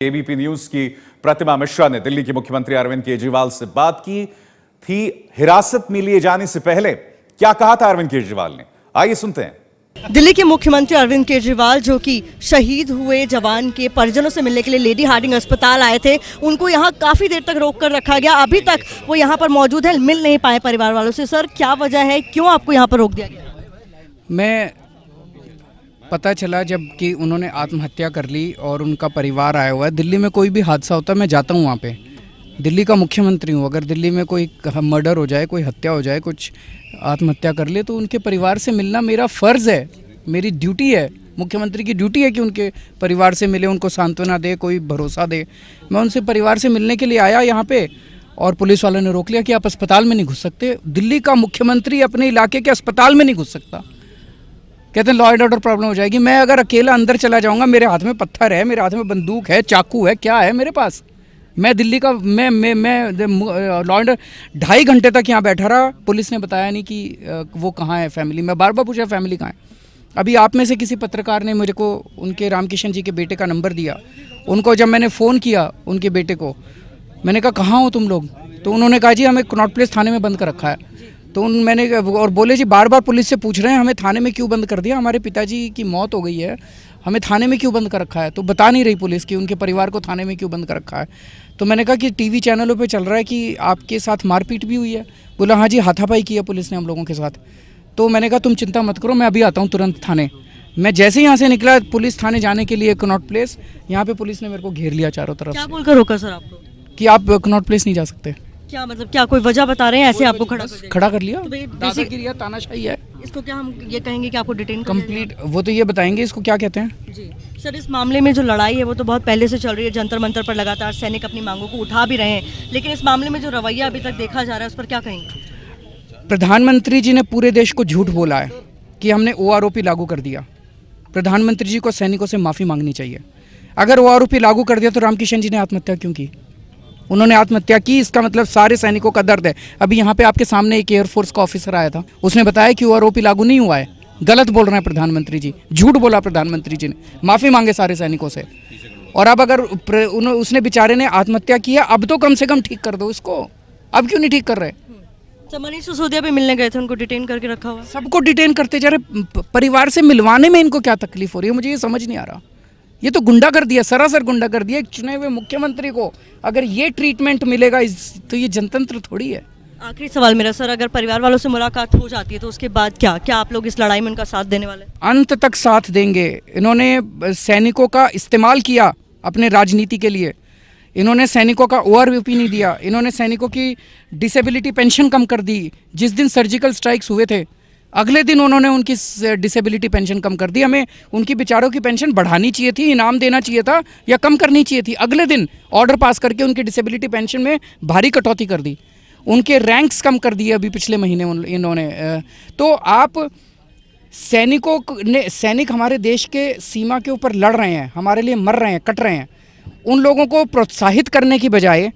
ABP news की प्रतिमा मिश्रा ने दिल्ली के मुख्यमंत्री अरविंद केजरीवाल से बात की थी। हिरासत में लिए जाने से पहले क्या कहा था अरविंद केजरीवाल ने, आइए सुनते हैं। दिल्ली के मुख्यमंत्री अरविंद केजरीवाल जो कि शहीद हुए जवान के परिजनों से मिलने के लिए लेडी हार्डिंग अस्पताल आए थे, उनको यहाँ काफी देर तक रोक कर रखा गया। अभी तक वो यहाँ पर मौजूद है, मिल नहीं पाए परिवार वालों से। सर, क्या वजह है, क्यों आपको यहाँ पर रोक दिया गया? मैं पता चला जब कि उन्होंने आत्महत्या कर ली और उनका परिवार आया हुआ है। दिल्ली में कोई भी हादसा होता है मैं जाता हूँ वहाँ पे। दिल्ली का मुख्यमंत्री हूँ, अगर दिल्ली में कोई मर्डर हो जाए, कोई हत्या हो जाए, कुछ आत्महत्या कर ले, तो उनके परिवार से मिलना मेरा फ़र्ज़ है, मेरी ड्यूटी है। मुख्यमंत्री की ड्यूटी है कि उनके परिवार से मिले, उनको सांत्वना दे, कोई भरोसा दे। मैं उनसे परिवार से मिलने के लिए आया यहाँ पे और पुलिस वालों ने रोक लिया कि आप अस्पताल में नहीं घुस सकते। दिल्ली का मुख्यमंत्री अपने इलाके के अस्पताल में नहीं घुस सकता, कहते हैं लॉ एंड ऑर्डर प्रॉब्लम हो जाएगी। मैं अगर अकेला अंदर चला जाऊंगा, मेरे हाथ में पत्थर है, मेरे हाथ में बंदूक है, चाकू है, क्या है मेरे पास? मैं दिल्ली का मैं लॉ एंड 2.5 घंटे तक यहाँ बैठा रहा। पुलिस ने बताया नहीं कि वो कहाँ है फैमिली। मैं बार बार पूछा फैमिली कहाँ है। अभी आप में से किसी पत्रकार ने मुझे को उनके रामकिशन जी के बेटे का नंबर दिया। उनको जब मैंने फ़ोन किया उनके बेटे को, मैंने कहा कहाँ हो तुम लोग? तो उन्होंने कहा जी हमें कनॉट प्लेस थाने में बंद कर रखा है। तो मैंने और बोले जी बार बार पुलिस से पूछ रहे हैं हमें थाने में क्यों बंद कर दिया, हमारे पिताजी की मौत हो गई है, हमें थाने में क्यों बंद कर रखा है? तो बता नहीं रही पुलिस कि उनके परिवार को थाने में क्यों बंद कर रखा है। तो मैंने कहा कि टीवी चैनलों पे चल रहा है कि आपके साथ मारपीट भी हुई है। बोला हाँ जी, हाथापाई की है पुलिस ने हम लोगों के साथ। तो मैंने कहा तुम चिंता मत करो, मैं अभी आता हूँ तुरंत थाने। मैं जैसे ही यहाँ से निकला पुलिस थाने जाने के लिए कनॉट प्लेस, यहाँ पे पुलिस ने मेरे को घेर लिया चारों तरफ। क्या बोलकर रोका सर आपको? कि आप कनॉट प्लेस नहीं जा सकते। क्या मतलब, क्या कोई वजह बता रहे हैं ऐसे आपको खड़ा कर लिया? तो दादागिरी है, तानाशाही है। इसको क्या हम ये कहेंगे कि आपको डिटेन कंप्लीट, वो तो ये बताएंगे इसको क्या कहते हैं। जी सर, इस मामले में जो लड़ाई है वो तो बहुत पहले से चल रही है। जंतर मंतर पर लगातार सैनिक अपनी मांगों को उठा भी रहे हैं, लेकिन इस मामले में जो रवैया अभी तक देखा जा रहा है उस पर क्या कहेंगे? प्रधानमंत्री जी ने पूरे देश को झूठ बोला है कि हमने OROP लागू कर दिया। प्रधानमंत्री जी को सैनिकों से माफ़ी मांगनी चाहिए। अगर OROP लागू कर दिया तो रामकिशन जी ने आत्महत्या क्यों की? उन्होंने आत्महत्या की, इसका मतलब सारे सैनिकों का दर्द है। अभी यहाँ पे आपके सामने एक एयरफोर्स का ऑफिसर आया था, उसने बताया कि OROP लागू नहीं हुआ है। गलत बोल रहे हैं प्रधानमंत्री जी, झूठ बोला प्रधानमंत्री जी ने। माफ़ी मांगे सारे सैनिकों से। और अब अगर उसने बेचारे ने आत्महत्या किया, अब तो कम से कम ठीक कर दो इसको। अब क्यों नहीं ठीक कर रहे? मनीष सिसोदिया भी मिलने गए थे, उनको डिटेन करके रखा हुआ। सबको डिटेन करते जा रहे। परिवार से मिलवाने में इनको क्या तकलीफ हो रही है, मुझे ये समझ नहीं आ रहा। ये तो गुंडा कर दिया, सरासर गुंडा कर दिया। एक चुने हुए मुख्यमंत्री को अगर ये ट्रीटमेंट मिलेगा तो ये जनतंत्र थोड़ी है। आखिरी सवाल मेरा सर, अगर परिवार वालों से मुलाकात हो जाती है तो उसके बाद क्या आप लोग इस लड़ाई में उनका साथ देने वाले? अंत तक साथ देंगे। इन्होंने सैनिकों का इस्तेमाल किया अपने राजनीति के लिए। इन्होंने सैनिकों का OROP नहीं दिया। इन्होंने सैनिकों की डिसेबिलिटी पेंशन कम कर दी। जिस दिन सर्जिकल स्ट्राइक्स हुए थे अगले दिन उन्होंने उनकी डिसेबिलिटी पेंशन कम कर दी। हमें उनकी बेचारों की पेंशन बढ़ानी चाहिए थी, इनाम देना चाहिए था, या कम करनी चाहिए थी। अगले दिन ऑर्डर पास करके उनकी डिसेबिलिटी पेंशन में भारी कटौती कर दी। उनके रैंक्स कम कर दिए अभी पिछले महीने इन्होंने। तो आप सैनिक हमारे देश के सीमा के ऊपर लड़ रहे हैं, हमारे लिए मर रहे हैं, कट रहे हैं। उन लोगों को प्रोत्साहित करने की बजाय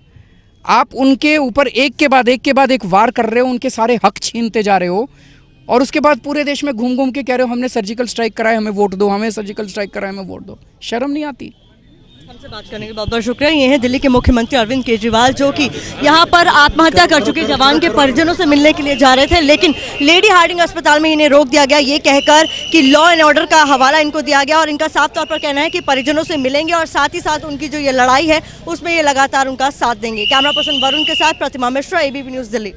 आप उनके ऊपर एक के बाद एक वार कर रहे हो, उनके सारे हक छीनते जा रहे हो। और उसके बाद पूरे देश में घूम घूम के कह रहे हो हमने सर्जिकल स्ट्राइक कराए, हमें वोट दो, हमें सर्जिकल स्ट्राइक कराए, हमें वोट दो। शर्म नहीं आती? हमसे बात करने के बहुत बहुत शुक्रिया। ये हैं दिल्ली के मुख्यमंत्री अरविंद केजरीवाल, जो कि यहाँ पर आत्महत्या कर चुके जवान के परिजनों से मिलने के लिए जा रहे थे, लेकिन लेडी हार्डिंग अस्पताल में इन्हें रोक दिया गया, ये कहकर कि लॉ एंड ऑर्डर का हवाला इनको दिया गया। और इनका साफ तौर पर कहना है कि परिजनों से मिलेंगे और साथ ही साथ उनकी जो ये लड़ाई है उसमें ये लगातार उनका साथ देंगे। कैमरा पर्सन वरुण के साथ प्रतिमा मिश्रा, ABP न्यूज़ दिल्ली।